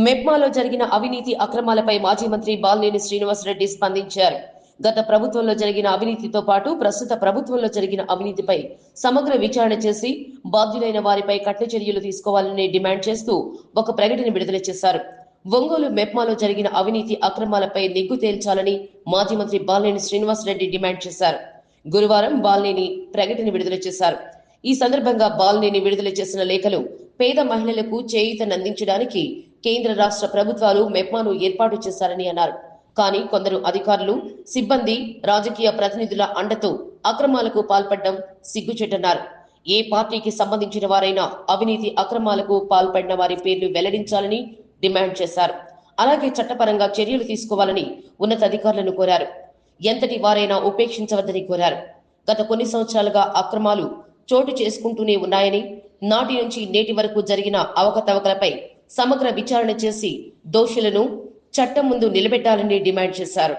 మెప్మాలో జరిగిన అవినీతి అక్రమాలపై మాజీ మంత్రి బాలినేని శ్రీనివాసరెడ్డి స్పందించారు. గత ప్రభుత్వంలో జరిగిన అవినీతితో పాటు ప్రస్తుత ప్రభుత్వంలో జరిగిన అవినీతిపై సమగ్ర విచారణ చేసి బాధ్యులైన వారిపై కఠిన చర్యలు తీసుకోవాలని డిమాండ్ చేస్తూ ఒక ప్రకటన విడుదల చేశారు. ఒంగోలు మెప్మాలో జరిగిన అవినీతి అక్రమాలపై నిగ్గు తేల్చాలని మాజీ మంత్రి బాలినేని శ్రీనివాసరెడ్డి డిమాండ్ చేశారు. గురువారం బాలినేని ప్రకటన విడుదల చేశారు. ఈ సందర్భంగా బాలినేని విడుదల చేసిన లేఖలు పేద మహిళలకు చేయూతనందించడానికి కేంద్ర రాష్ట్ర ప్రభుత్వాలు మెప్మాను ఏర్పాటు చేశారని అన్నారు. కానీ కొందరు అధికారులు, సిబ్బంది, రాజకీయ ప్రతినిధుల అండతో అక్రమాలకు పాల్పడడం సిగ్గుచేటన్నారు. ఏ పార్టీకి సంబంధించిన వారైనా అవినీతి అక్రమాలకు పాల్పడిన వారి పేర్లు వెల్లడించాలని డిమాండ్ చేశారు. అలాగే చట్టపరంగా చర్యలు తీసుకోవాలని ఉన్నతాధికారులను కోరారు. ఎంతటి వారైనా ఉపేక్షించవద్దని కోరారు. గత కొన్ని సంవత్సరాలుగా అక్రమాలు చోటు చేసుకుంటూనే ఉన్నాయని, నాటి నుంచి నేటి వరకు జరిగిన అవకతవకలపై సమగ్ర విచారణ చేసి దోషులను చట్టం ముందు నిలబెట్టాలని డిమాండ్ చేశారు.